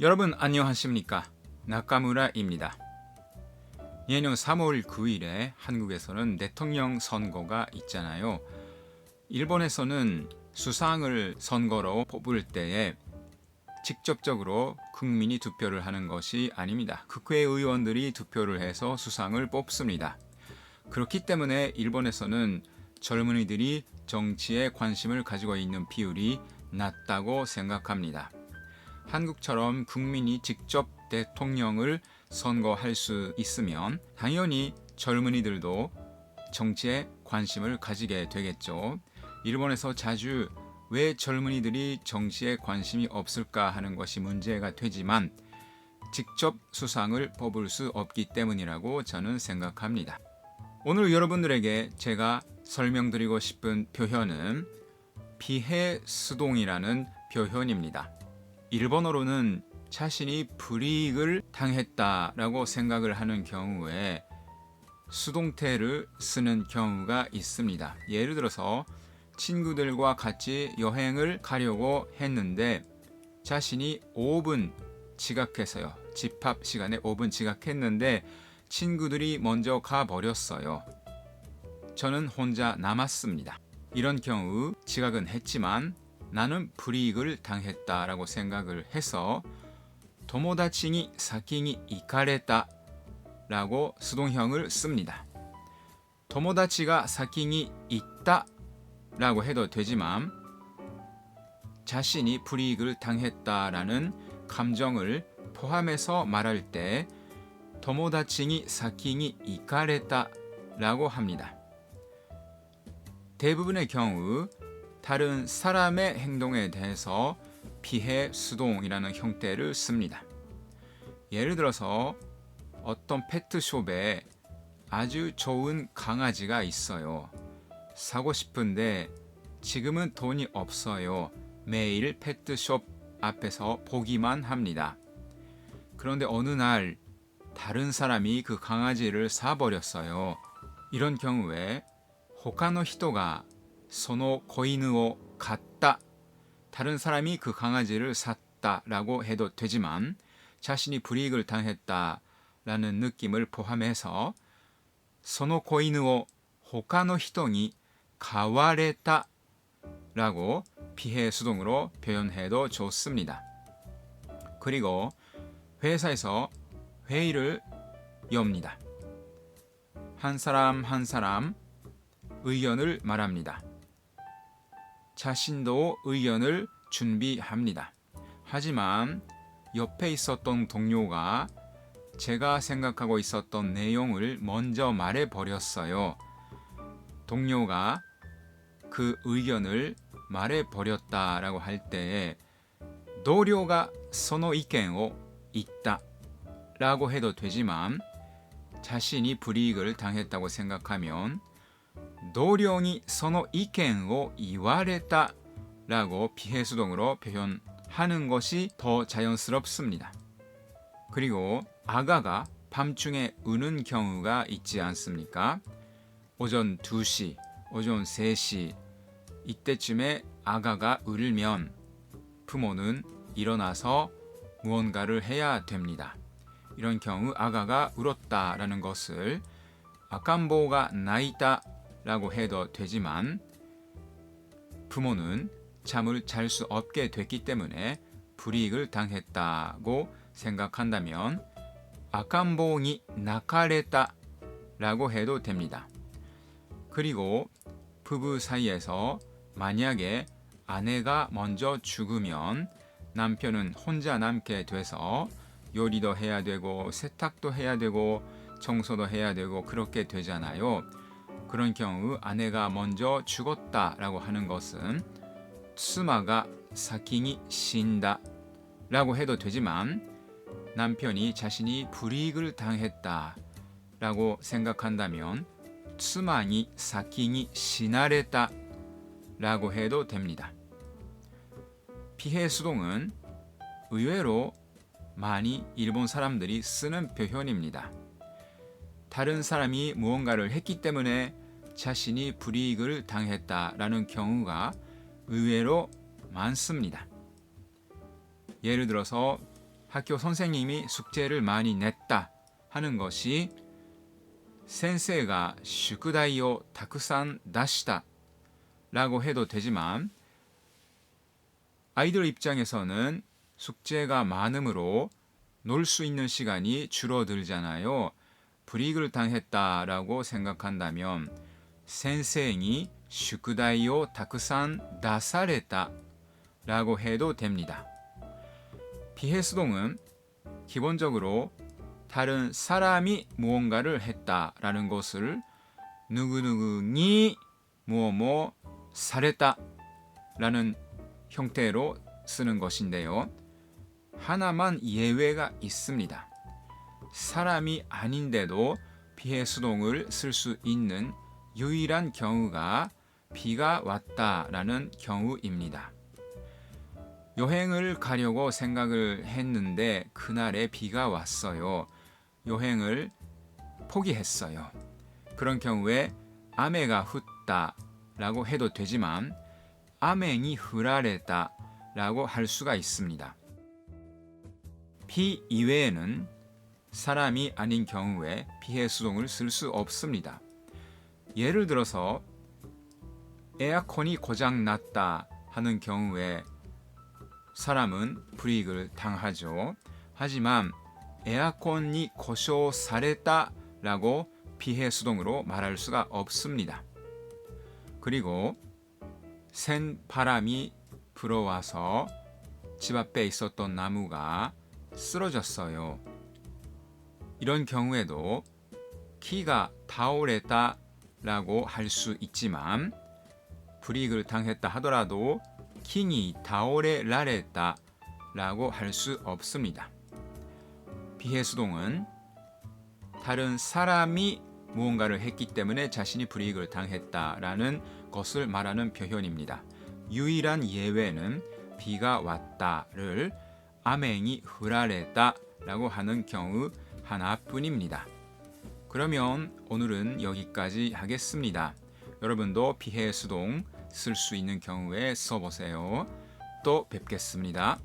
여러분 안녕하십니까? 나카무라입니다. 내년 3월 9일에 한국에서는 대통령 선거가 있잖아요. 일본에서는 수상을 선거로 뽑을 때에 직접적으로 국민이 투표를 하는 것이 아닙니다. 국회의원들이 투표를 해서 수상을 뽑습니다. 그렇기 때문에 일본에서는 젊은이들이 정치에 관심을 가지고 있는 비율이 낮다고 생각합니다. 한국처럼 국민이 직접 대통령을 선거할 수 있으면 당연히 젊은이들도 정치에 관심을 가지게 되겠죠. 일본에서 자주 왜 젊은이들이 정치에 관심이 없을까 하는 것이 문제가 되지만 직접 수상을 뽑을 수 없기 때문이라고 저는 생각합니다. 오늘 여러분들에게 제가 설명드리고 싶은 표현은 피해수동이라는 표현입니다. 일본어로는 자신이 불이익을 당했다라고 생각을 하는 경우에 수동태를 쓰는 경우가 있습니다. 예를 들어서 친구들과 같이 여행을 가려고 했는데 자신이 5분 지각했어요. 집합 시간에 5분 지각했는데 친구들이 먼저 가버렸어요. 저는 혼자 남았습니다. 이런 경우 지각은 했지만 나는 불이익을 당했다라고 생각을 해서 도모다치니 사키니 이카레타 라고 수동형을 씁니다. 도모다치가 사키니 있다 라고 해도 되지만 자신이 불이익을 당했다라는 감정을 포함해서 말할 때 도모다치니 사키니 이카레타 라고 합니다. 대부분의 경우 다른 사람의 행동에 대해서 피해 수동이라는 형태를 씁니다. 예를 들어서 어떤 페트숍에 아주 좋은 강아지가 있어요. 사고 싶은데 지금은 돈이 없어요. 매일 페트숍 앞에서 보기만 합니다. 그런데 어느 날 다른 사람이 그 강아지를 사버렸어요. 이런 경우에 他の人がその子犬を買った 다른 사람이 그 강아지를 샀다라고 해도 되지만 자신이 불이익을 당했다라는 느낌을 포함해서 その子犬を他の人に買われた라고 피해 수동으로 표현해도 좋습니다. 그리고 회사에서 회의를 엽니다. 한 사람 한 사람 의견을 말합니다. 자신도 의견을 준비합니다. 하지만 옆에 있었던 동료가 제가 생각하고 있었던 내용을 먼저 말해버렸어요. 동료가 그 의견을 말해버렸다라고 할 때 동료가 その意見を言った라고 해도 되지만 자신이 불이익을 당했다고 생각하면 동료にその意見を言われた라고 피해수동으로 표현하는 것이 더 자연스럽습니다. 그리고 아가가 밤중에 우는 경우가 있지 않습니까? 오전 2시, 오전 3시 이때쯤에 아가가 울면 부모는 일어나서 무언가를 해야 됩니다. 이런 경우 아가가 울었다라는 것을 아칸보가 나이다 라고 해도 되지만 부모는 잠을 잘 수 없게 됐기 때문에 불이익을 당했다고 생각한다면 아칸보니 나카레타 라고 해도 됩니다. 그리고 부부 사이에서 만약에 아내가 먼저 죽으면 남편은 혼자 남게 돼서 요리도 해야 되고 세탁도 해야 되고 청소도 해야 되고 그렇게 되잖아요. 그런 경우 아내가 먼저 죽었다라고 하는 것은 스마가 사키니 신다 라고 해도 되지만 남편이 자신이 불이익을 당했다 라고 생각한다면 스마니 사키니 시나레다 라고 해도 됩니다. 피해 수동은 의외로 많이 일본 사람들이 쓰는 표현입니다. 다른 사람이 무언가를 했기 때문에 자신이 불이익을 당했다라는 경우가 의외로 많습니다. 예를 들어서 학교 선생님이 숙제를 많이 냈다 하는 것이 先生が宿題をたくさん出した라고 해도 되지만 아이들 입장에서는 숙제가 많으므로 놀 수 있는 시간이 줄어들잖아요. 불이익을 당했다라고 생각한다면 先生に宿題をたくさん出された라고 해도 됩니다. 비해수동은 기본적으로 다른 사람이 무언가를 했다라는 것을 누구누구니 뭐뭐 사랬다라는 형태로 쓰는 것인데요. 하나만 예외가 있습니다. 사람이 아닌데도 비해수동을 쓸 수 있는 유일한 경우가 비가 왔다라는 경우입니다. 여행을 가려고 생각을 했는데 그날에 비가 왔어요. 여행을 포기했어요. 그런 경우에 아메가 훗다라고 해도 되지만 아메니 후라레다라고 할 수가 있습니다. 비 이외에는 사람이 아닌 경우에 비해수동을 쓸 수 없습니다. 예를 들어서 에어컨이 고장 났다 하는 경우에 사람은 불이익을 당하죠. 하지만 에어컨이 고쇼사랬다라고 비해수동으로 말할 수가 없습니다. 그리고 센 바람이 불어와서 집 앞에 있었던 나무가 쓰러졌어요. 이런 경우에도 키가 타오레다라고 할 수 있지만 불이익을 당했다 하더라도 킹이 타오레라레다라고 할 수 없습니다. 비해수동은 다른 사람이 무언가를 했기 때문에 자신이 불이익을 당했다라는 것을 말하는 표현입니다. 유일한 예외는 비가 왔다를 아멘이 후라레다라고 하는 경우 하나뿐입니다. 그러면 오늘은 여기까지 하겠습니다. 여러분도 비해수동 쓸 수 있는 경우에 써보세요. 또 뵙겠습니다.